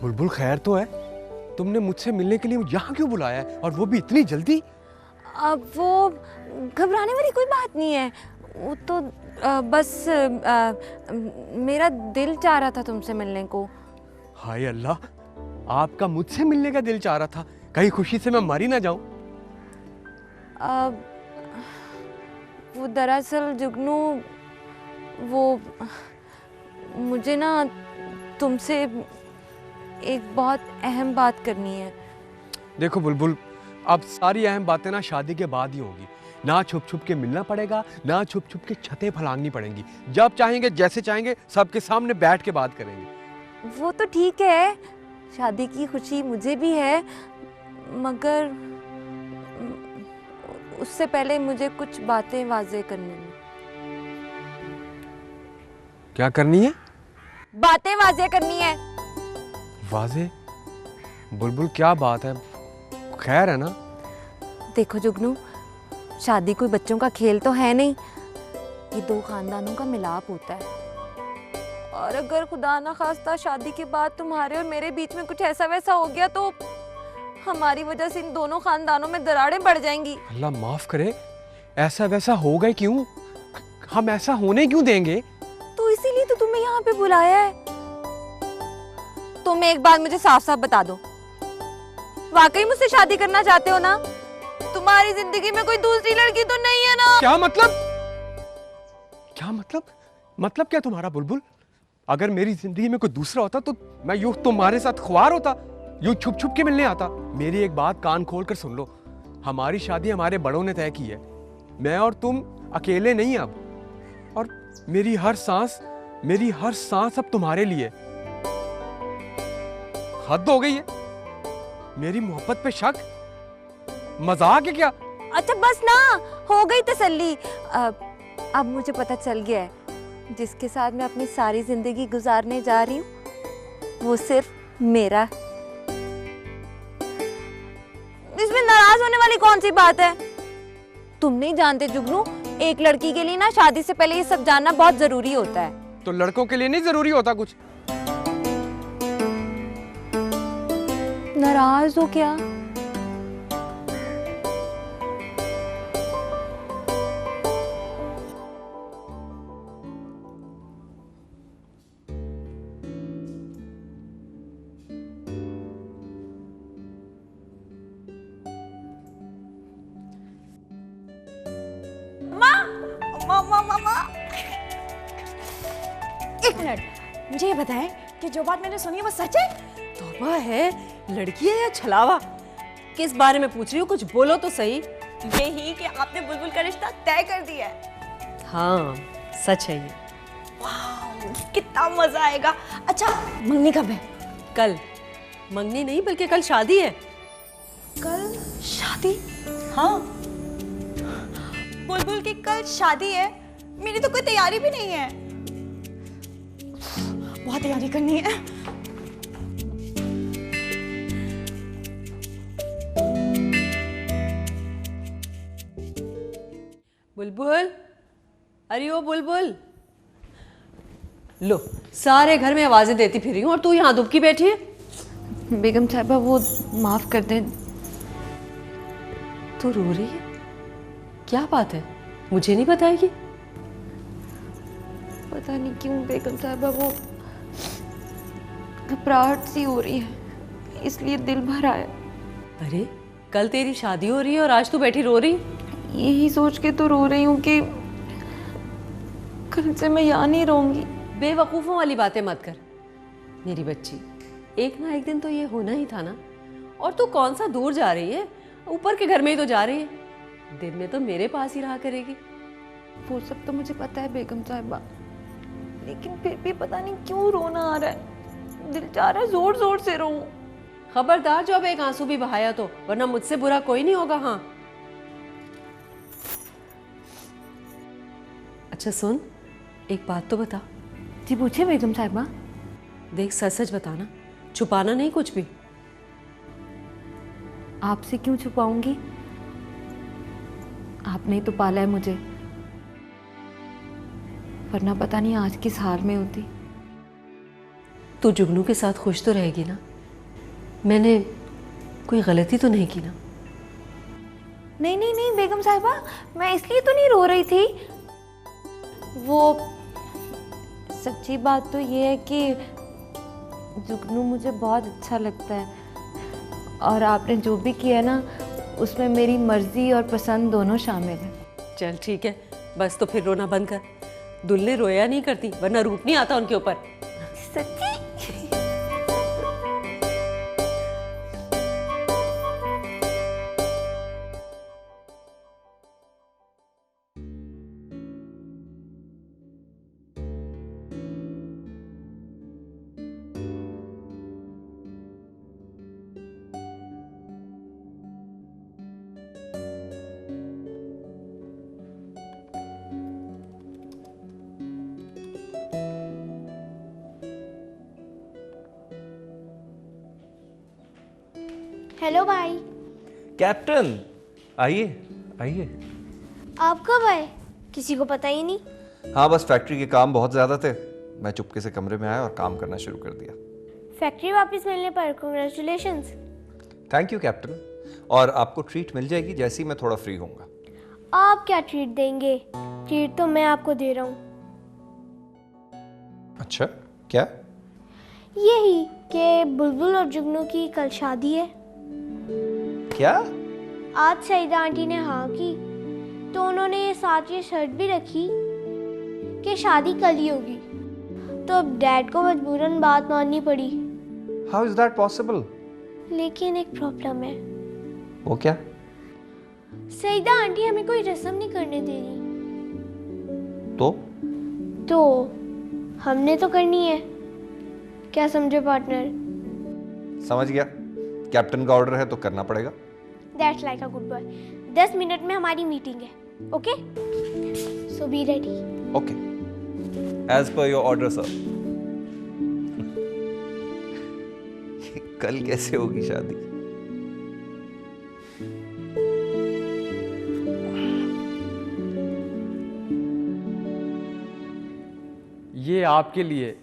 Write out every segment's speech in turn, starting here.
बुलबुल खैर तो है? तुमने मुझसे मिलने के लिए यहाँ क्यों बुलाया है, और वो भी इतनी जल्दी? अब वो घबराने वाली कोई बात नहीं है। वो तो बस मेरा दिल चाह रहा था तुमसे मिलने को। हाय अल्लाह, आपका मुझसे मिलने का दिल चाह रहा था? कहीं खुशी से मैं मर ही ना जाऊं। वो दरअसल जुगनू, वो मुझे ना तुमसे एक बहुत अहम बात करनी है। देखो बुलबुल, अब सारी अहम बातें ना शादी के बाद ही होगी। ना छुप छुप के मिलना पड़ेगा, ना छुप छुप के छतें फलांगनी पड़ेंगी। जब चाहेंगे, जैसे चाहेंगे, सबके सामने बैठ के बात करेंगे। वो तो ठीक है, शादी की खुशी मुझे भी है, मगर उससे पहले मुझे कुछ बातें वाज़ेह करनी है। क्या करनी है? बातें वाज़ेह करनी है। वाज़ेह? बुलबुल क्या बात है, खैर है ना? देखो जुगनू, शादी कोई बच्चों का खेल तो है नहीं। ये दो खानदानों का मिलाप होता है, और अगर खुदा ना खास्ता शादी के बाद तुम्हारे और मेरे बीच में कुछ ऐसा वैसा हो गया तो हमारी वजह से इन दोनों खानदानों में दरारें बढ़ जाएंगी। अल्लाह माफ करे, ऐसा वैसा हो गए क्यों? हम ऐसा होने क्यों देंगे? तो इसीलिए तो तुम्हें यहाँ पे बुलाया है। तुम एक बात मुझे साफ साफ बता दो, वाकई मुझसे शादी करना चाहते हो ना? तुम्हारी जिंदगी में कोई दूसरी लड़की तो नहीं है ना? क्या मतलब? क्या मतलब? मतलब क्या तुम्हारा बुलबुल? अगर मेरी जिंदगी में कोई दूसरा होता तो मैं यूं तुम्हारे साथ ख्वार होता, यूं छुप छुप के मिलने आता। मेरी एक बात कान खोल कर सुन लो, हमारी शादी हमारे बड़ों ने तय की है। मैं और तुम अकेले नहीं अब, और मेरी हर सांस अब तुम्हारे लिए। हद हो गई है, मेरी मोहब्बत पे शक, मजाक है क्या? अच्छा बस ना, हो गई तसल्ली। अब मुझे पता चल गया है, जिसके साथ मैं अपनी सारी जिंदगी गुजारने जा रही हूँ वो सिर्फ मेरा। इसमें नाराज होने वाली कौन सी बात है? तुम नहीं जानते जुगनू, एक लड़की के लिए ना शादी से पहले ये सब जानना बहुत जरूरी होता है। तो लड़कों के लिए नहीं जरूरी होता कुछ? नाराज हो क्या? एक मिनट, मुझे ये बताएं कि जो बात मैंने सुनी है वो सच है? तौबा है, लड़की है या छलावा? किस बारे में पूछ रही हो, कुछ बोलो तो सही। यही कि आपने बुलबुल का रिश्ता तय कर दिया है। हाँ सच है ये। वाह, कितना मजा आएगा। अच्छा, मंगनी कब है? कल। मंगनी नहीं बल्कि कल शादी है। कल शादी? हाँ, बुलबुल की कल शादी है। मेरी तो कोई तैयारी भी नहीं है। बहुत तैयारी करनी है। बुलबुल, अरे ओ बुलबुल, लो सारे घर में आवाजें देती फिर रही हूँ और तू यहाँ दुबकी बैठी है। बेगम साहिबा, वो माफ कर दें। तू रो रही है? क्या बात है, मुझे नहीं बताएगी? पता नहीं क्यों बेगम साहिबा, वो घबराहट सी हो रही है, इसलिए दिल भर आया। अरे कल तेरी शादी हो रही है और आज तू बैठी रो रही? यही सोच के तो रो रही हूँ कि कल से मैं यहाँ नहीं रहूंगी। बेवकूफ़ों वाली बातें मत कर मेरी बच्ची, एक ना एक दिन तो ये होना ही था ना। और तू कौन सा दूर जा रही है, ऊपर के घर में ही तो जा रही है। दिन में तो मेरे पास ही रहा करेगी। वो सब तो मुझे पता है बेगम साहिबा, लेकिन फिर भी पता नहीं क्यों रोना आ रहा है। दिल चाह रहा है जोर जोर से रोऊं। खबरदार जो अब एक आंसू भी बहाया तो, वरना मुझसे बुरा कोई नहीं होगा। हाँ अच्छा सुन, एक बात तो बता। जी पूछे बेगम साहिबा। देख सच सच बताना, छुपाना नहीं कुछ भी। आपसे क्यों छुपाऊंगी? आपने ही तो पाला है मुझे, वरना पता नहीं आज किस हाल में होती। तू जुगनू के साथ खुश तो रहेगी ना? मैंने कोई गलती तो नहीं की ना? नहीं नहीं नहीं बेगम साहिबा, मैं इसलिए तो नहीं रो रही थी। वो सच्ची बात तो ये है कि जुगनू मुझे बहुत अच्छा लगता है, और आपने जो भी किया ना उसमें मेरी मर्जी और पसंद दोनों शामिल है। चल ठीक है, बस तो फिर रोना बंद कर। दुल्हने रोया नहीं करती, वरना रूप नहीं आता उनके ऊपर। सच्ची? हेलो भाई। कैप्टन, आइए आइए। आप कब आए? किसी को पता ही नहीं। हाँ, बस फैक्ट्री के काम बहुत ज़्यादा थे, मैं चुपके से कमरे में आया और काम करना शुरू कर दिया। फैक्ट्री वापस मिलने पर कांग्रेचुलेशंस। थैंक यू कैप्टन, और आपको ट्रीट मिल जाएगी जैसे ही मैं थोड़ा फ्री होऊंगा। आप क्या ट्रीट देंगे? ट्रीट तो मैं आपको दे रहा हूँ। अच्छा, क्या? यही कि बुलबुल और जुगनू की कल शादी है। क्या? आज सईदा आंटी ने हाँ की तो उन्होंने ये साथ ये शर्त भी रखी कि शादी कल ही होगी, तो अब डैड को मजबूरन बात माननी पड़ी। How is that possible? लेकिन एक प्रॉब्लम है। वो क्या? सईदा आंटी हमें कोई रस्म नहीं करने दे रही। तो हमने तो करनी है। क्या समझे पार्टनर? समझ गया, कैप्टन का ऑर्डर है तो करना पड़ेगा। That's like a good boy. 10 minute में हमारी मीटिंग है, okay? So be ready. Okay, as per your order sir. कल कैसे होगी शादी? ये आपके लिए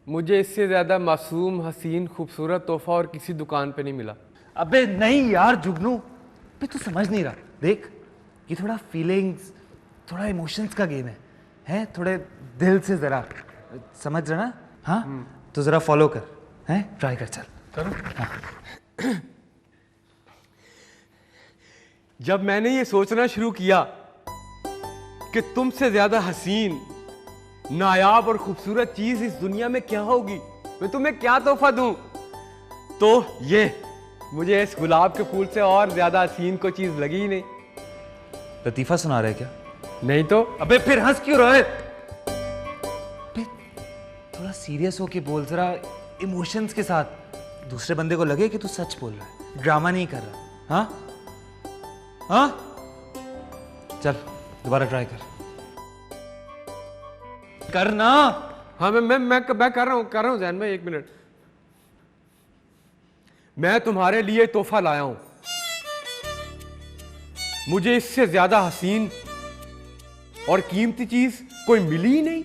मुझे इससे ज्यादा मासूम, हसीन, खूबसूरत तोहफा और किसी दुकान पे नहीं मिला। अबे नहीं यार जुगनू, अबे तू समझ नहीं रहा। देख, ये थोड़ा फीलिंग्स, थोड़ा इमोशंस का गेम है थोड़े दिल से जरा समझ रहा ना? हाँ तो जरा फॉलो कर, है ट्राई कर, चल करो। हाँ। जब मैंने ये सोचना शुरू किया कि तुमसे ज्यादा हसीन, नायाब और खूबसूरत चीज इस दुनिया में क्या होगी, मैं तुम्हें क्या तोहफा दूं, तो ये मुझे इस गुलाब के फूल से और ज्यादा हसीन कोई चीज लगी ही नहीं। लतीफा सुना रहा है क्या? नहीं तो। अबे फिर हंस क्यों रहा है? अबे थोड़ा सीरियस होके बोल, जरा इमोशंस के साथ। दूसरे बंदे को लगे कि तू सच बोल रहा है, ड्रामा नहीं कर रहा। हाँ हाँ, चल दोबारा ट्राई कर ना। हाँ मैं कर रहा हूँ जैन भाई, एक मिनट। मैं तुम्हारे लिए तोहफा लाया हूं। मुझे इससे ज्यादा हसीन और कीमती चीज कोई मिली ही नहीं।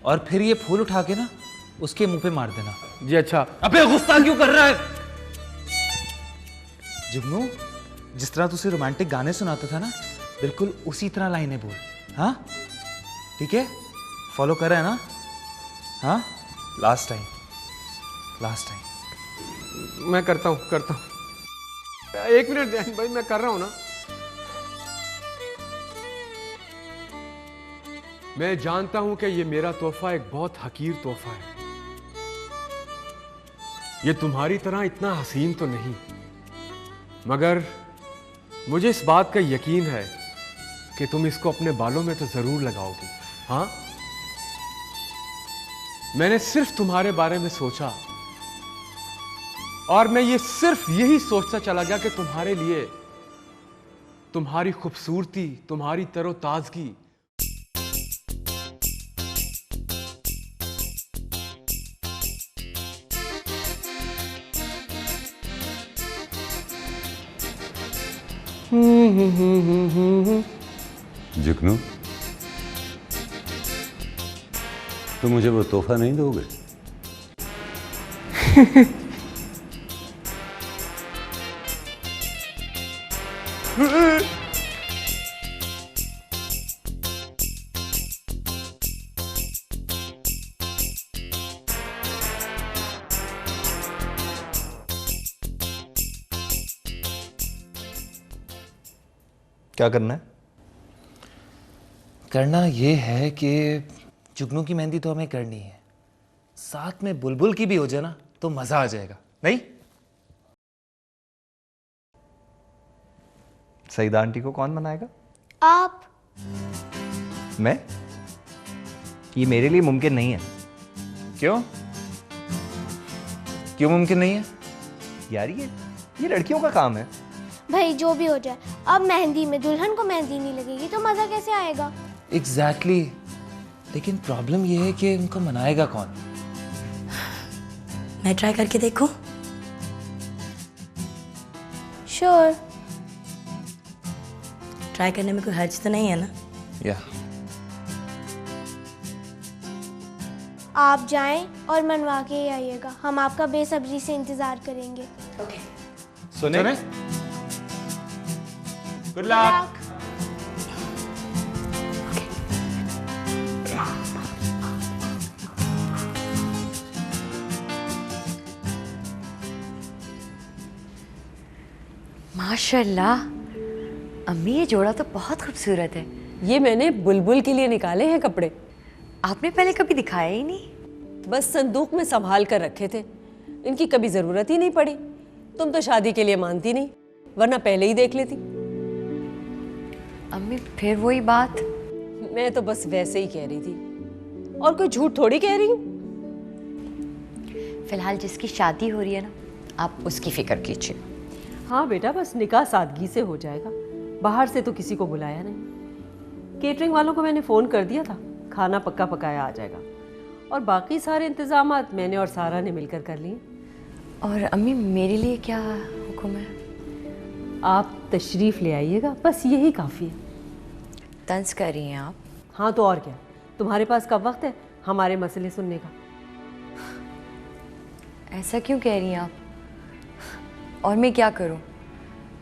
और फिर ये फूल उठा के ना उसके मुंह पे मार देना। जी अच्छा। अबे गुस्सा क्यों कर रहा है? जुगनू, जिस तरह तुझे रोमांटिक गाने सुनाता था ना, बिल्कुल उसी तरह लाइनें बोल। हाँ ठीक है, फॉलो कर रहा है ना? हाँ, लास्ट टाइम। मैं करता हूं। एक मिनट जैन भाई, मैं कर रहा हूं ना। मैं जानता हूं कि ये मेरा तोहफा एक बहुत हकीर तोहफा है। ये तुम्हारी तरह इतना हसीन तो नहीं, मगर मुझे इस बात का यकीन है कि तुम इसको अपने बालों में तो जरूर लगाओगी। हाँ, मैंने सिर्फ तुम्हारे बारे में सोचा, और मैं ये सिर्फ यही सोचता चला गया कि तुम्हारे लिए, तुम्हारी खूबसूरती, तुम्हारी तरोताजगी, जुगनू, तो मुझे वो तोहफा नहीं दोगे? क्या करना है? करना ये है कि जुगनू की मेहंदी तो हमें करनी है, साथ में बुलबुल की भी हो जाए ना तो मजा आ जाएगा, नहीं? सईदा आंटी को कौन बनाएगा? आप। मैं? ये मेरे लिए मुमकिन नहीं है। क्यों? क्यों मुमकिन नहीं है? यार ये लड़कियों का काम है। भाई जो भी हो जाए, अब मेहंदी में दुल्हन को मेहंदी नहीं लगेगी तो मजा कैसे आएगा? एग्जैक्टली लेकिन प्रॉब्लम ये है कि उनको मनाएगा कौन? मैं ट्राई करके देखूं? श्योर। ट्राई करने में कोई हर्ज तो नहीं है ना? या आप जाएं और मनवा के ही आइएगा, हम आपका बेसब्री से इंतजार करेंगे। सुने? Good luck. माशाल्लाह, अम्मी ये जोड़ा तो बहुत खूबसूरत है। ये मैंने बुलबुल के लिए निकाले हैं कपड़े। आपने पहले कभी दिखाया ही नहीं। बस संदूक में संभाल कर रखे थे, इनकी कभी जरूरत ही नहीं पड़ी। तुम तो शादी के लिए मानती नहीं, वरना पहले ही देख लेती। अम्मी फिर वही बात। मैं तो बस वैसे ही कह रही थी, और कोई झूठ थोड़ी कह रही हूँ। फिलहाल जिसकी शादी हो रही है ना, आप उसकी फिक्र कीजिए। हाँ बेटा, बस निकाह सादगी से हो जाएगा, बाहर से तो किसी को बुलाया नहीं। केटरिंग वालों को मैंने फ़ोन कर दिया था, खाना पक्का पकाया आ जाएगा, और बाकी सारे इंतजामात मैंने और सारा ने मिलकर कर लिए। और अम्मी मेरे लिए क्या हुक्म है? आप तशरीफ़ ले आइएगा, बस यही काफ़ी है। तंज कर रही हैं आप? हाँ तो और क्या, तुम्हारे पास कब वक्त है हमारे मसले सुनने का? ऐसा क्यों कह रही हैं आप? और मैं क्या करूं?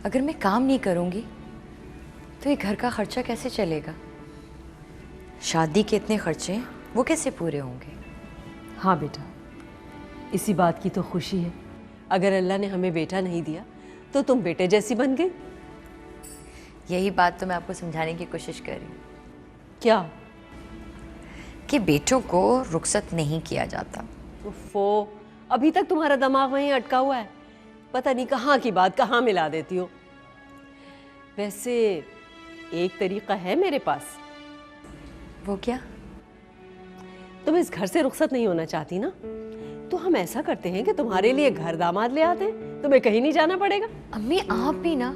अगर मैं काम नहीं करूंगी तो ये घर का खर्चा कैसे चलेगा? शादी के इतने खर्चे हैं, वो कैसे पूरे होंगे? हाँ बेटा, इसी बात की तो खुशी है। अगर अल्लाह ने हमें बेटा नहीं दिया तो तुम बेटे जैसी बन गई। यही बात तो मैं आपको समझाने की कोशिश कर रही हूँ। क्या? कि बेटों को रुखसत नहीं किया जाता। उफ़ो, अभी तक तुम्हारा दिमाग वहीं अटका हुआ है, पता नहीं कहाँ की बात कहाँ मिला देती हो। वैसे एक तरीका है मेरे पास। वो क्या? तुम इस घर से रुखसत नहीं होना चाहती ना, तो हम ऐसा करते हैं कि तुम्हारे लिए घर दामाद ले आते हैं, तुम्हें कहीं नहीं जाना पड़ेगा। अम्मी आप भी ना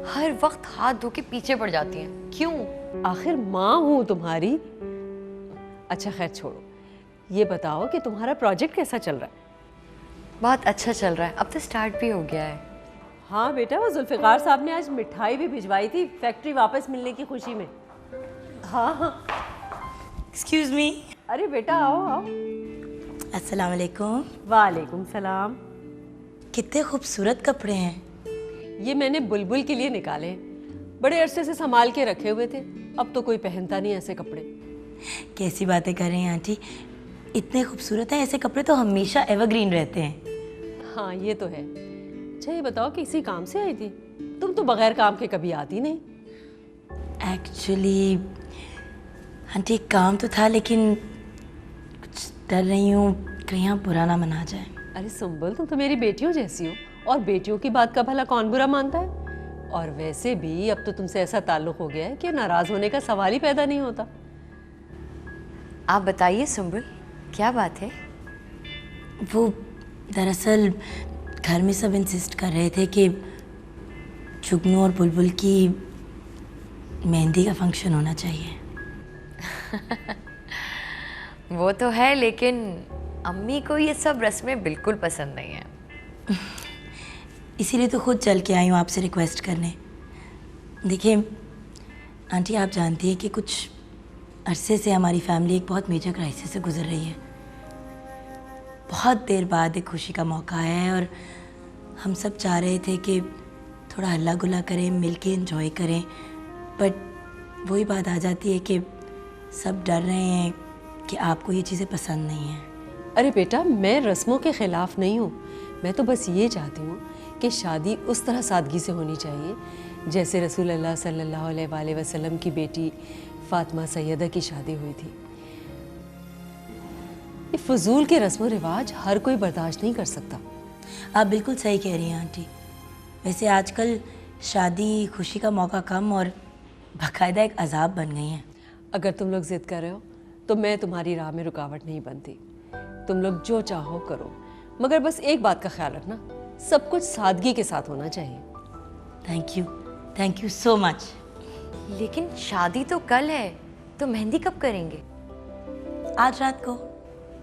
हर वक्त हाथ धो के पीछे पड़ जाती हैं, क्यों? आखिर माँ हूँ तुम्हारी। अच्छा खैर छोड़ो, ये बताओ कि तुम्हारा प्रोजेक्ट कैसा चल रहा है? बहुत अच्छा चल रहा है, अब तो स्टार्ट भी हो गया है। हाँ बेटा, वो जुल्फ़िकार साहब ने आज मिठाई भी भिजवाई थी फैक्ट्री वापस मिलने की खुशी में। हाँ हाँ। Excuse me. अरे बेटा आओ आओ। अस्सलाम वालेकुम। वालेकुम सलाम। कितने खूबसूरत कपड़े हैं। ये मैंने बुलबुल के लिए निकाले हैं, बड़े अरसे से संभाल के रखे हुए थे, अब तो कोई पहनता नहीं ऐसे कपड़े। कैसी बातें कर रही हैं आंटी, इतने खूबसूरत हैं, ऐसे कपड़े तो हमेशा एवरग्रीन रहते हैं। हाँ ये तो है। अच्छा ये बताओ किसी काम से आई थी? तुम तो बगैर काम के कभी आती नहीं। एक्चुअली आंटी काम तो था, लेकिन कुछ डर रही हूँ कहीं आप बुरा ना मना जाए। अरे सुंबल, तुम तो मेरी बेटियों जैसी हो, और बेटियों की बात का भला कौन बुरा मानता है? और वैसे भी अब तो तुमसे ऐसा ताल्लुक हो गया है कि नाराज होने का सवाल ही पैदा नहीं होता। आप बताइए सुंबुल, क्या बात है? वो दरअसल घर में सब इंसिस्ट कर रहे थे कि जुगनू और बुलबुल की मेहंदी का फंक्शन होना चाहिए। वो तो है, लेकिन अम्मी को ये सब रस्में बिल्कुल पसंद नहीं है। इसीलिए तो खुद चल के आई हूँ आपसे रिक्वेस्ट करने। देखिए आंटी, आप जानती हैं कि कुछ अरसे से हमारी फैमिली एक बहुत मेजर क्राइसिस से गुजर रही है। बहुत देर बाद एक खुशी का मौका आया है और हम सब चाह रहे थे कि थोड़ा हल्ला गुल्ला करें, मिल के इन्जॉय करें, बट वही बात आ जाती है कि सब डर रहे हैं कि आपको ये चीज़ें पसंद नहीं हैं। अरे बेटा, मैं रस्मों के ख़िलाफ़ नहीं हूँ। मैं तो बस ये चाहती हूँ कि शादी उस तरह सादगी से होनी चाहिए जैसे रसूल अल्लाह सल्लल्लाहु अलैहि वसल्लम की बेटी फ़ातिमा सैयदा की शादी हुई थी। ये फजूल के रस्म रिवाज हर कोई बर्दाश्त नहीं कर सकता। आप बिल्कुल सही कह रही हैं आंटी। वैसे आजकल शादी खुशी का मौका कम और बाकायदा एक अजाब बन गई हैं। अगर तुम लोग ज़िद कर रहे हो तो मैं तुम्हारी राह में रुकावट नहीं बनती। तुम लोग जो चाहो करो, मगर बस एक बात का ख्याल रखना, सब कुछ सादगी के साथ होना चाहिए। Thank you so much. लेकिन शादी तो कल है, तो मेहंदी कब करेंगे? आज रात को।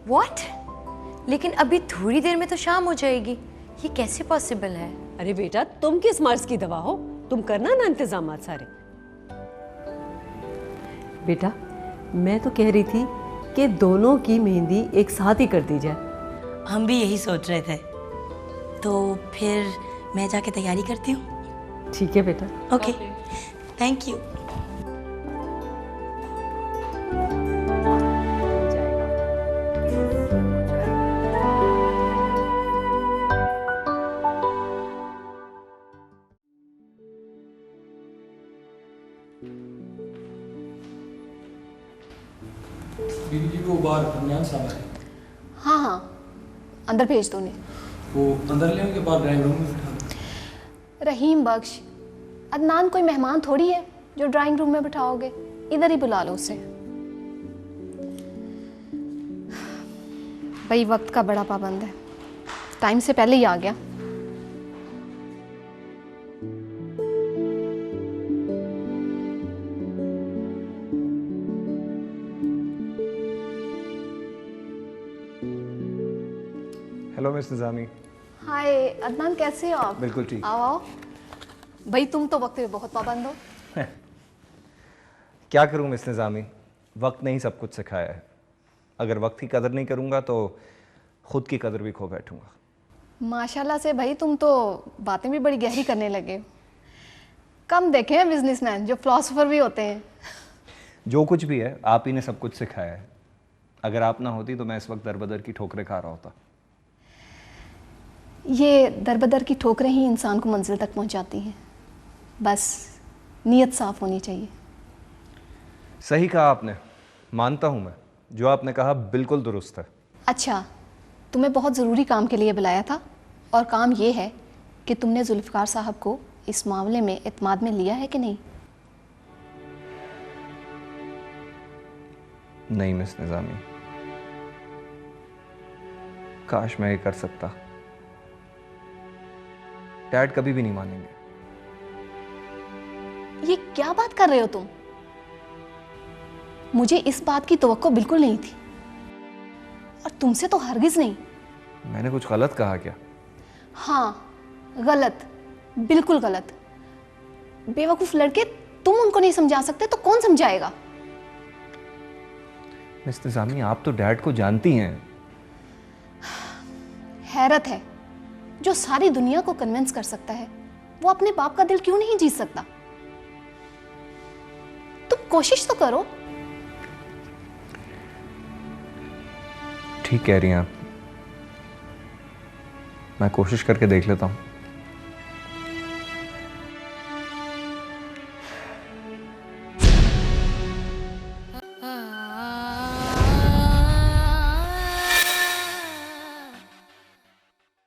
व्हाट? लेकिन अभी थोड़ी देर में तो शाम हो जाएगी, ये कैसे पॉसिबल है? अरे बेटा, तुम किस मर्ज की दवा हो? तुम करना ना इंतजामात सारे। बेटा, मैं तो कह रही थी कि दोनों की मेहंदी एक साथ ही कर दी जाए। हम भी यही सोच रहे थे, तो फिर मैं जाके तैयारी करती हूँ। ठीक है बेटा। Okay, thank you. दीदी जी वो बाहर रमजान साहब है। हाँ हाँ, अंदर भेज दो उन्हें। वो अंदर ले के बाद ड्राइंग रूम में बिठा दो। रहीम बख्श, अदनान कोई मेहमान थोड़ी है जो ड्राइंग रूम में बिठाओगे, इधर ही बुला लो उसे। भाई वक्त का बड़ा पाबंद है, टाइम से पहले ही आ गया। हेलो मिस निज़ामी। हाय अदनान, कैसे हो आप? बिल्कुल ठीक। आओ आओ। भाई तुम तो वक्त पे बहुत पाबंद हो। क्या करूं मिस निज़ामी, वक्त ने ही सब कुछ सिखाया है। अगर वक्त की कदर नहीं करूंगा तो खुद की कदर भी खो बैठूंगा। माशाल्लाह से भाई, तुम तो बातें भी बड़ी गहरी करने लगे हो। कम देखे हैं बिजनेसमैन जो फिलोसोफर भी होते हैं। जो कुछ भी है आप ही ने सब कुछ सिखाया है। अगर आप ना होती तो मैं इस वक्त दरबदर की ठोकरें खा रहा होता। ये दरबदर की ठोकरें ही इंसान को मंजिल तक पहुंचाती हैं, बस नीयत साफ होनी चाहिए। सही कहा आपने, मानता हूं मैं, जो आपने कहा बिल्कुल दुरुस्त है। अच्छा, तुम्हें बहुत ज़रूरी काम के लिए बुलाया था, और काम ये है कि तुमने जुल्फ़िकार साहब को इस मामले में एतमाद में लिया है कि नहीं? नहीं मिस निज़ामी, काश मैं ये कर सकता। डैड कभी भी नहीं मानेंगे। ये क्या बात कर रहे हो तुम? मुझे इस बात की तवक्को बिल्कुल नहीं थी, और तुमसे तो हरगिज नहीं। मैंने कुछ गलत कहा क्या? हाँ, गलत, बिल्कुल गलत। बेवकूफ लड़के, तुम उनको नहीं समझा सकते तो कौन समझाएगा? मिस निज़ामी, आप तो डैड को जानती हैं। हैरत है, जो सारी दुनिया को कन्विंस कर सकता है वो अपने बाप का दिल क्यों नहीं जीत सकता? तुम कोशिश तो करो। ठीक कह रही हैं आप, मैं कोशिश करके देख लेता हूं।